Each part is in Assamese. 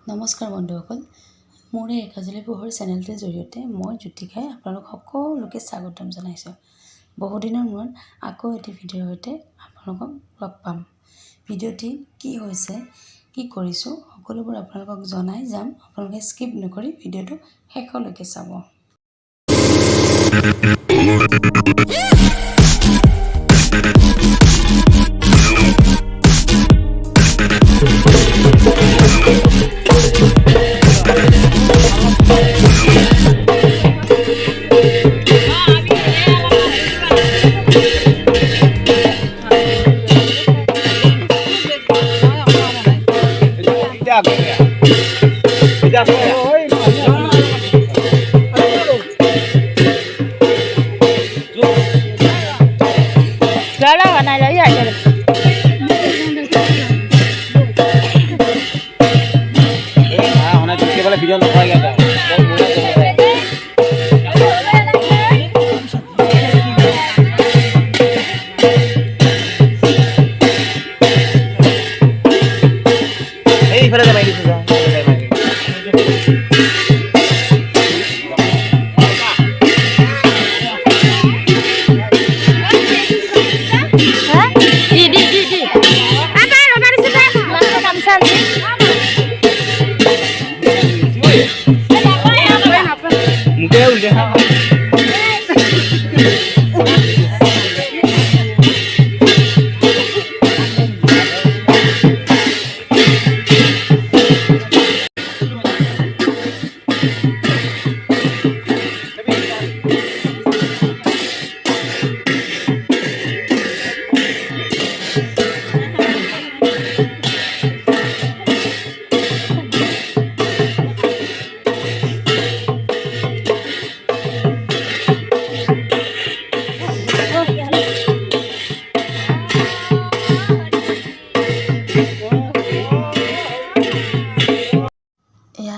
নমস্কাৰ বন্ধুসকল, মোৰ এই একাজলি পোহৰ চেনেলটোৰ জৰিয়তে মই জ্যোতিকাই আপোনালোক সকলোকে স্বাগতম জনাইছোঁ। বহুদিনৰ মূৰত আকৌ এটি ভিডিঅ'ৰ সৈতে আপোনালোকক লগ পাম। ভিডিঅ'টি কি হৈছে, কি কৰিছোঁ সকলোবোৰ আপোনালোকক জনাই যাম। আপোনালোকে স্কিপ নকৰি ভিডিঅ'টো শেষলৈকে চাব। video nó quay ra hey para de mai đi ra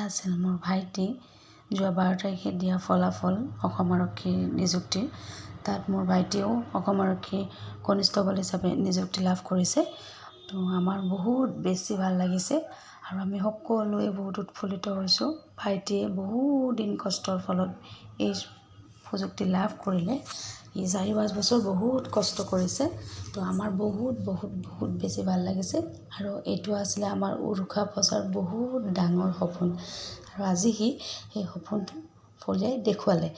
আছিল মোৰ ভাইটি যোৱা 12 তাৰিখে দিয়া ফলাফল অসম আৰক্ষীৰ নিযুক্তিৰ। তাত মোৰ ভাইটিয়েও অসম আৰক্ষী কনিষ্টবল হিচাপে নিযুক্তি লাভ কৰিছে। তো আমাৰ বহুত বেছি ভাল লাগিছে আৰু আমি সকলোৱে বহুত উৎফুল্লিত হৈছোঁ। ভাইটিয়ে বহুত দিন কষ্টৰ ফলত এই সুযোগটি লাভ কৰিলে। ই 4-5 বছৰ বহুত কষ্ট কৰিছে। তো আমাৰ বহুত বেছি ভাল লাগিছে আৰু এইটো আছিলে আমাৰ উৰুখা পচাৰ বহুত ডাঙৰ সপোন আৰু আজি সি সেই সপোনটো ফলিয়াই দেখুৱালে।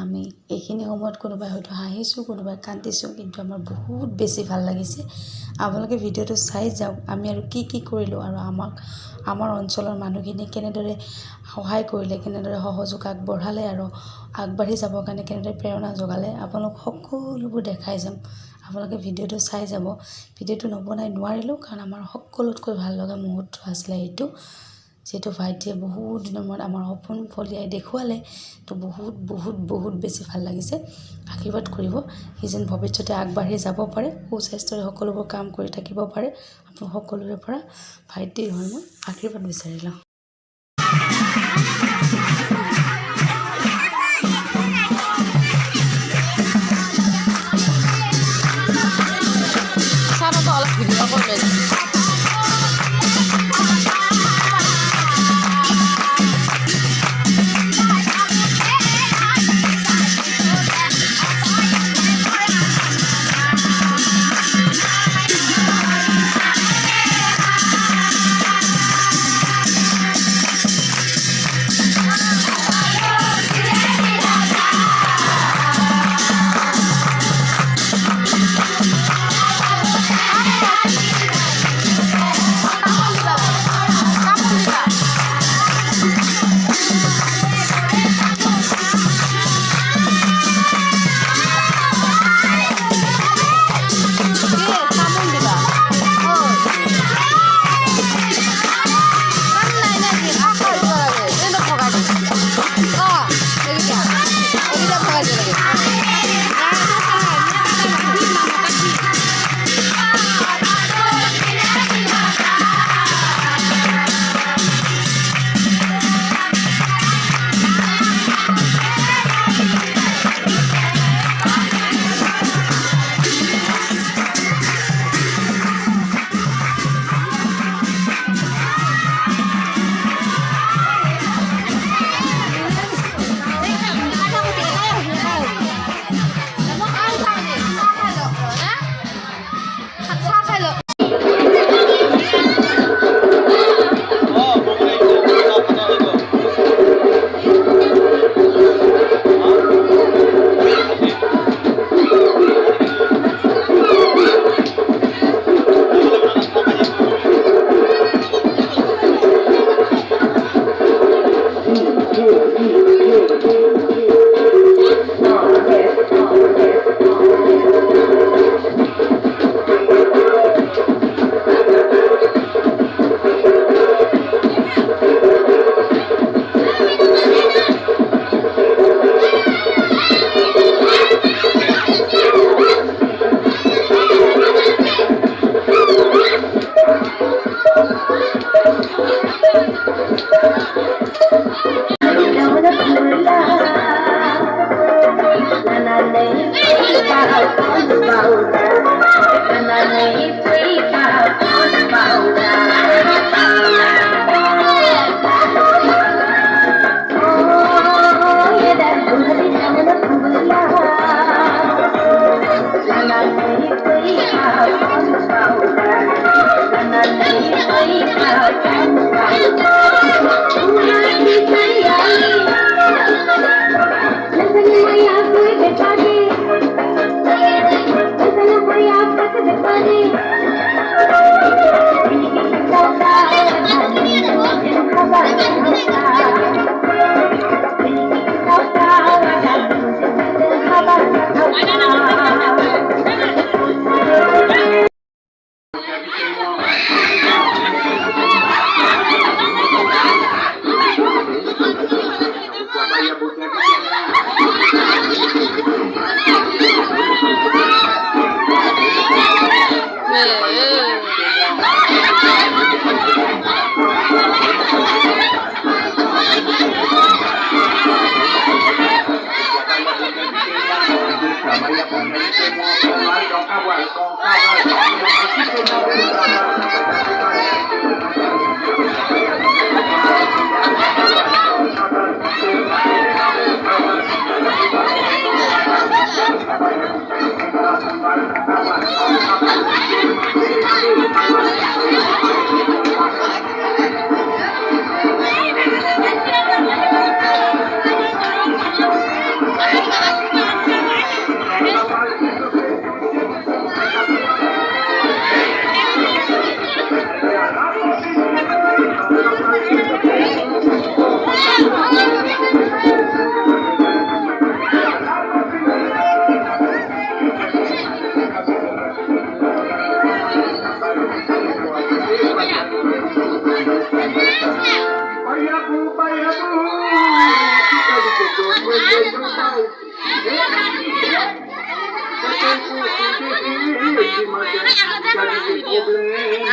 আমি এইখিনি সময়ত কোনোবাই হয়তো হাঁহিছোঁ, কোনোবাই কান্দিছোঁ, কিন্তু আমাৰ বহুত বেছি ভাল লাগিছে। আপোনালোকে ভিডিঅ'টো চাই যাওক, আমি আৰু কি কৰিলোঁ আৰু আমাৰ অঞ্চলৰ মানুহখিনি কেনেদৰে সহায় কৰিলে, কেনেদৰে সহযোগ আগবঢ়ালে আৰু আগবাঢ়ি যাবৰ কাৰণে কেনেদৰে প্ৰেৰণা যোগালে, আপোনালোক সকলোবোৰ দেখাই যাম। আপোনালোকে ভিডিঅ'টো চাই যাব। ভিডিঅ'টো নবনাই নোৱাৰিলোঁ কাৰণ আমাৰ সকলোতকৈ ভাল লগা মুহূৰ্ত আছিলে এইটো, যিহেতু ভাইটিয়ে বহুত দিনৰ মূৰত আমাৰ সপোন ফলিয়াই দেখুৱালে। তো বহুত বেছি ভাল লাগিছে। আশীৰ্বাদ কৰিব সি যেন ভৱিষ্যতে আগবাঢ়ি যাব পাৰে, সুস্বাস্থ্যৰে সকলোবোৰ কাম কৰি থাকিব পাৰে। আপোনালোক সকলোৰে পৰা ভাইটিৰ হৈ মই আশীৰ্বাদ বিচাৰি লওঁ।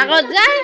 আগত যায়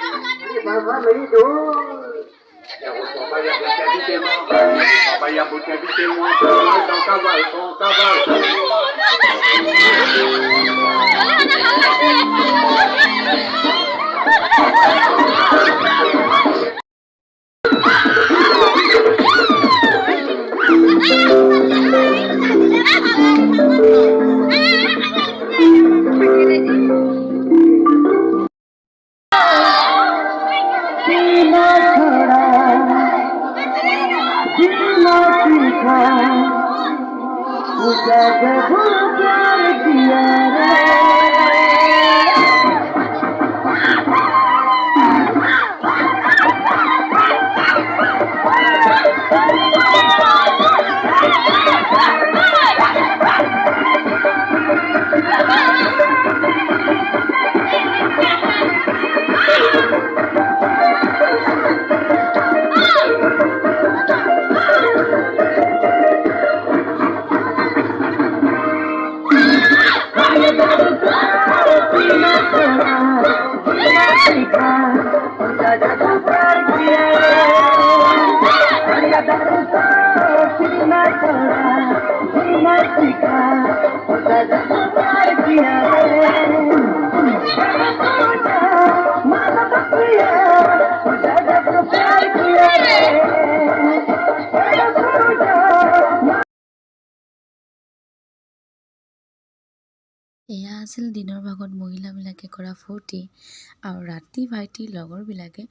এয়া আছিল দিনৰ ভাগত মহিলাবিলাকে কৰা ফূৰ্তি আৰু ৰাতি ভাইটিৰ লগৰবিলাকে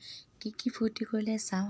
কি ফূৰ্তি কৰিলে চাওঁ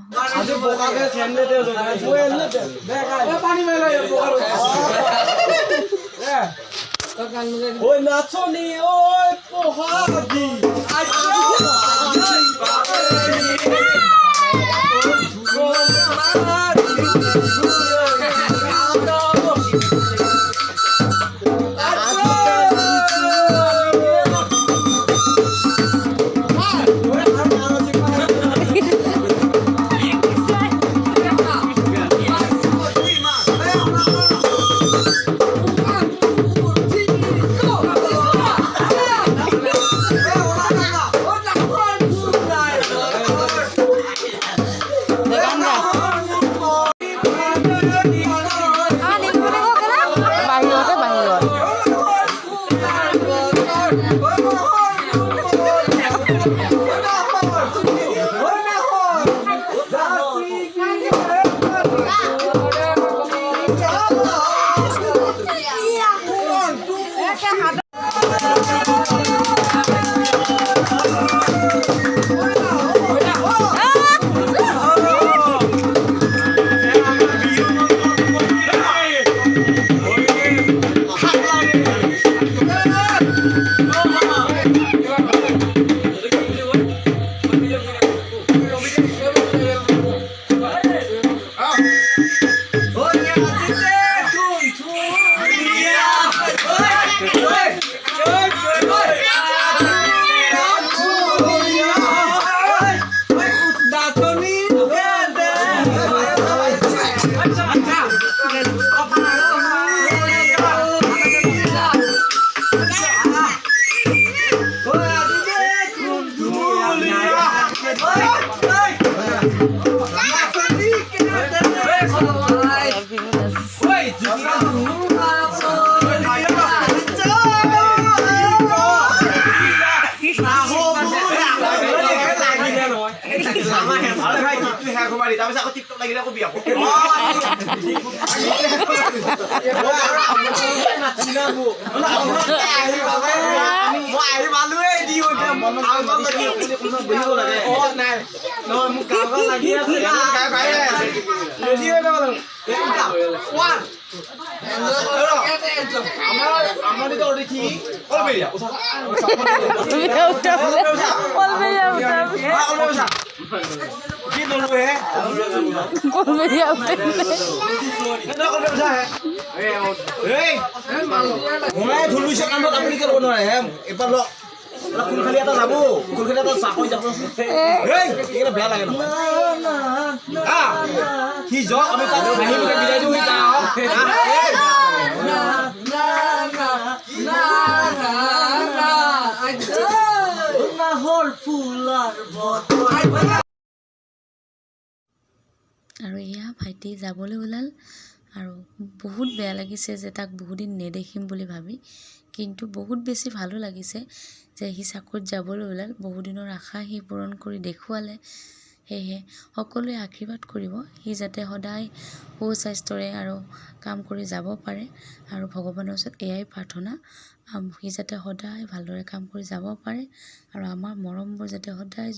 খালি এটা যাব, খালি এটা চাকৰি যাব, বেয়া লাগে ন। সি যাওক আমি তাক হাঁহি মুখে বিদায় দিওঁ আৰু এয়া ভাইটি যাবলৈ ওলাল আৰু বহুত বেয়া লাগিছে যে তাক বহুত দিন নেদেখিম বুলি ভাবি কিন্তু বহুত বেছি ভালো লাগিছে যে সি চাকৰিত যাবলৈ ওলাল বহু দিনৰ আশা সি পূৰণ কৰি দেখুৱালে সেয়েহে সকলোৱে আশীৰ্বাদ কৰিব সি যাতে সদায় সুস্বাস্থ্যৰে আৰু কাম কৰি যাব পাৰে আৰু ভগৱানৰ ওচৰত এয়াই প্ৰাৰ্থনা সি যাতে সদায় ভালদৰে কাম কৰি যাব পাৰে আৰু আমাৰ মৰমবোৰ যাতে সদায়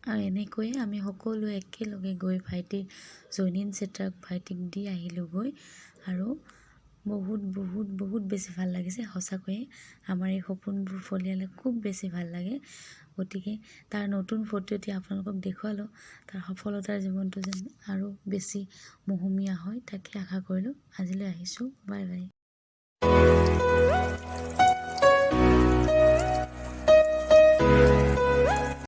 আৰু এনেকৈয়ে আমি সকলোৱে একেলগে গৈ ভাইটিৰ জৈনিন চেত্ৰাক ভাইটিক দি আহিলোঁগৈ আৰু বহুত বেছি ভাল লাগিছে সঁচাকৈয়ে আমাৰ এই সপোনবোৰ ফলিয়ালে খুব বেছি ভাল লাগে গতিকে তাৰ নতুন ফটো এতিয়া আপোনালোকক দেখুৱালোঁ তাৰ সফলতাৰ জীৱনটো যেন আৰু বেছি মোহমীয়া হয় তাকে আশা কৰিলোঁ আজিলৈ আহিছোঁ বাই বাই